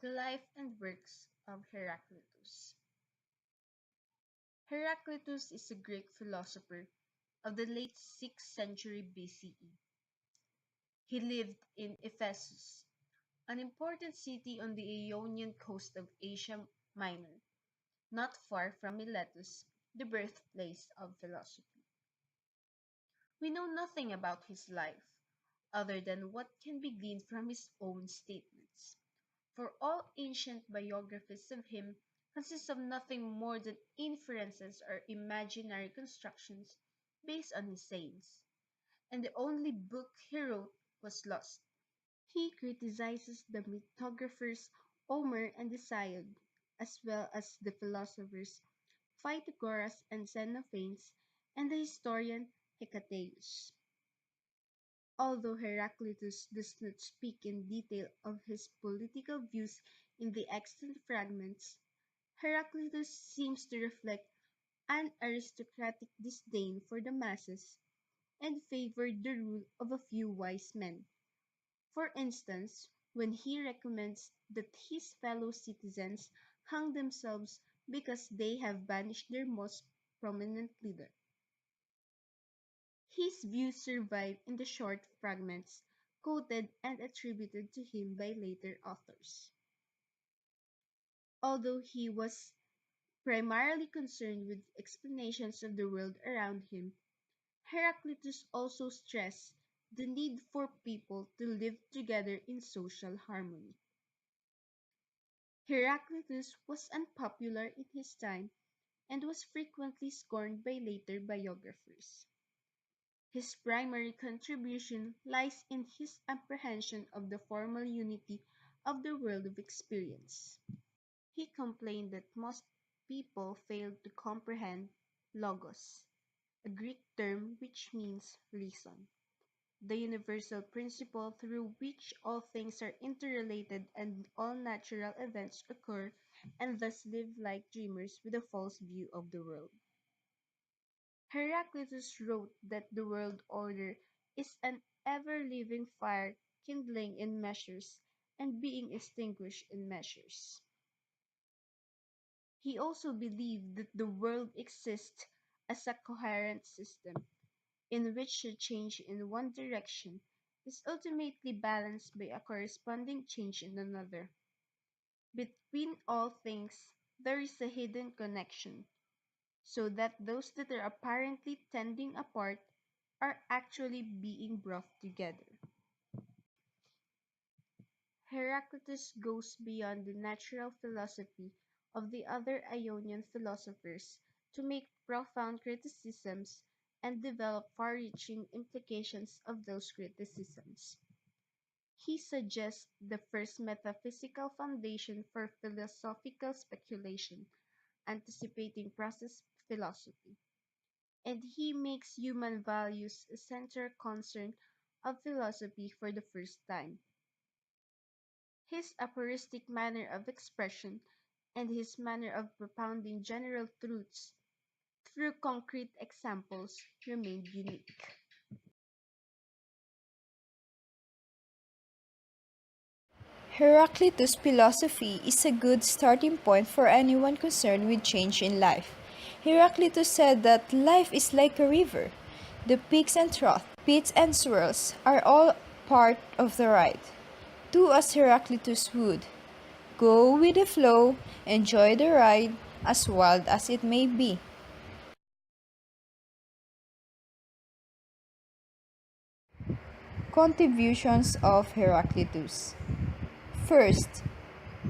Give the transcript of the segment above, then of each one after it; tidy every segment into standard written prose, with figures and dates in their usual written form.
The life and works of Heraclitus. Heraclitus is a Greek philosopher of the late 6th century BCE. He lived in Ephesus, an important city on the Ionian coast of Asia Minor, not far from Miletus, the birthplace of philosophy. We know nothing about his life, other than what can be gleaned from his own statements, for all ancient biographies of him consist of nothing more than inferences or imaginary constructions based on his sayings, and the only book he wrote was lost. He criticizes the mythographers Homer and Hesiod, as well as the philosophers Pythagoras and Xenophanes, and the historian Hecataeus. Although Heraclitus does not speak in detail of his political views in the extant fragments, Heraclitus seems to reflect an aristocratic disdain for the masses, and favored the rule of a few wise men. For instance, when he recommends that his fellow citizens hang themselves because they have banished their most prominent leader. His views survive in the short fragments quoted and attributed to him by later authors. Although he was primarily concerned with explanations of the world around him, Heraclitus also stressed the need for people to live together in social harmony. Heraclitus was unpopular in his time and was frequently scorned by later biographers. His primary contribution lies in his apprehension of the formal unity of the world of experience. He complained that most people failed to comprehend logos, a Greek term which means reason, the universal principle through which all things are interrelated and all natural events occur, and thus live like dreamers with a false view of the world. Heraclitus wrote that the world order is an ever-living fire kindling in measures and being extinguished in measures. He also believed that the world exists as a coherent system, in which a change in one direction is ultimately balanced by a corresponding change in another. Between all things there is a hidden connection, so that those that are apparently tending apart are actually being brought together. Heraclitus goes beyond the natural philosophy of the other Ionian philosophers to make profound criticisms and develop far-reaching implications of those criticisms. He suggests the first metaphysical foundation for philosophical speculation, anticipating process philosophy, and he makes human values a central concern of philosophy for the first time. His aphoristic manner of expression and his manner of propounding general truths through concrete examples remained unique. Heraclitus' philosophy is a good starting point for anyone concerned with change in life. Heraclitus said that life is like a river. The peaks and troughs, pits and swirls are all part of the ride. Do as Heraclitus would. Go with the flow, enjoy the ride, as wild as it may be. Contributions of Heraclitus. First,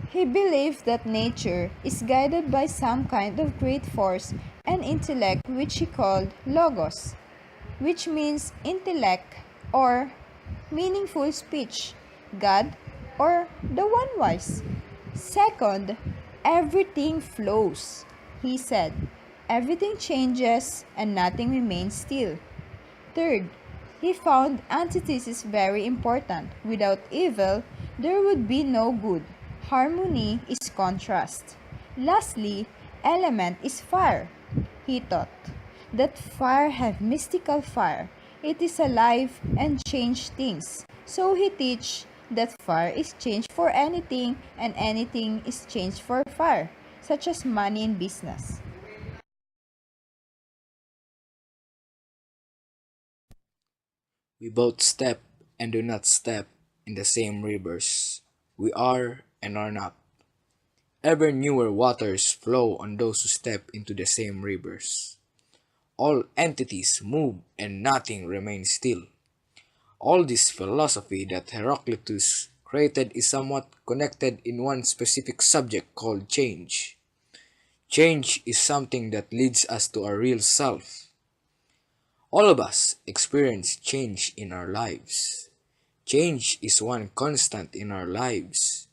he believed that nature is guided by some kind of great force and intellect which he called logos, which means intellect or meaningful speech, God, or the one wise. Second, everything flows, he said. Everything changes and nothing remains still. Third, he found antithesis very important. Without evil, there would be no good. Harmony is contrast. Lastly, element is fire. He thought that fire have mystical fire. It is alive and change things. So he teach that far is changed for anything and anything is changed for far, such as money in business. We both step and do not step in the same rivers. We are and are not. Ever newer waters flow on those who step into the same rivers. All entities move and nothing remains still. All this philosophy that Heraclitus created is somewhat connected in one specific subject called change. Change is something that leads us to our real self. All of us experience change in our lives. Change is one constant in our lives.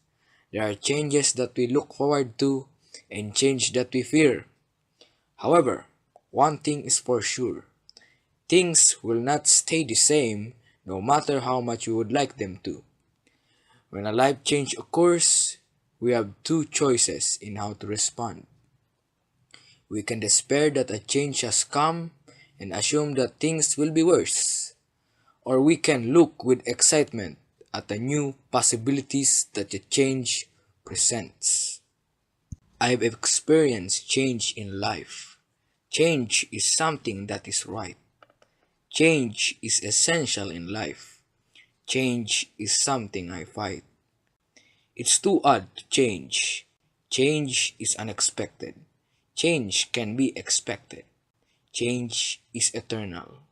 There are changes that we look forward to and change that we fear. However, one thing is for sure. Things will not stay the same no matter how much we would like them to. When a life change occurs, we have two choices in how to respond. We can despair that a change has come and assume that things will be worse. Or we can look with excitement at the new possibilities that the change presents. I've experienced change in life. Change is something that is right. Change is essential in life. Change is something I fight. It's too odd to change. Change is unexpected. Change can be expected. Change is eternal.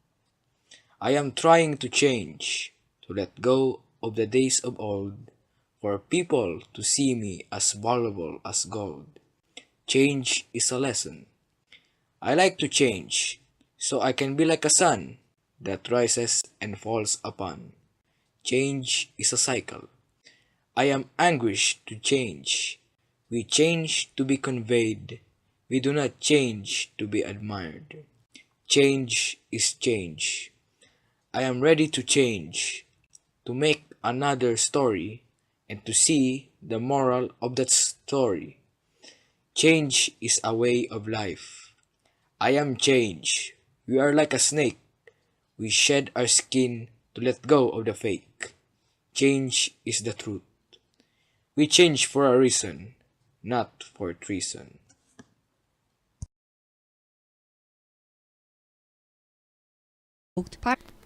I am trying to change, to let go of the days of old, for people to see me as valuable as gold. Change is a lesson. I like to change, so I can be like a sun that rises and falls upon. Change is a cycle. I am anguished to change. We change to be conveyed. We do not change to be admired. Change is change. I am ready to change, to make another story, and to see the moral of that story. Change is a way of life. I am change. We are like a snake. We shed our skin to let go of the fake. Change is the truth. We change for a reason, not for treason.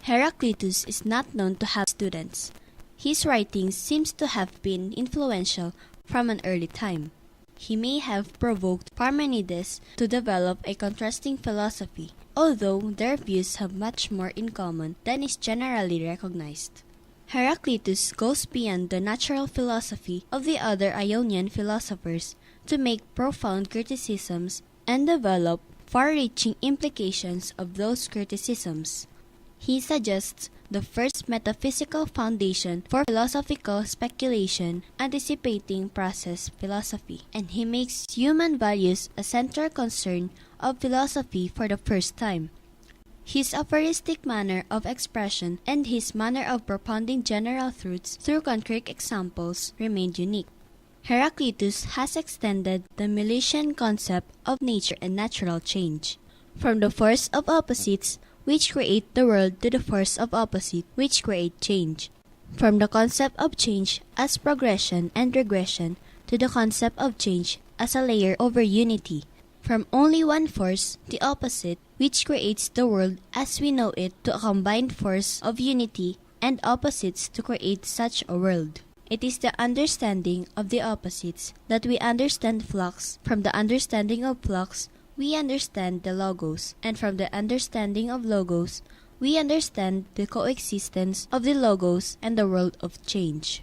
Heraclitus is not known to have students. His writings seems to have been influential from an early time. He may have provoked Parmenides to develop a contrasting philosophy, although their views have much more in common than is generally recognized. Heraclitus goes beyond the natural philosophy of the other Ionian philosophers to make profound criticisms and develop far-reaching implications of those criticisms. He suggests the first metaphysical foundation for philosophical speculation, anticipating process philosophy, and he makes human values a central concern of philosophy for the first time. His aphoristic manner of expression and his manner of propounding general truths through concrete examples remained unique. Heraclitus has extended the Milesian concept of nature and natural change, from the force of opposites which create the world to the force of opposite which create change, from the concept of change as progression and regression to the concept of change as a layer over unity, from only one force, the opposite, which creates the world as we know it, to a combined force of unity and opposites to create such a world. It is the understanding of the opposites that we understand flux. From the understanding of flux, we understand the logos, and from the understanding of logos, we understand the coexistence of the logos and the world of change.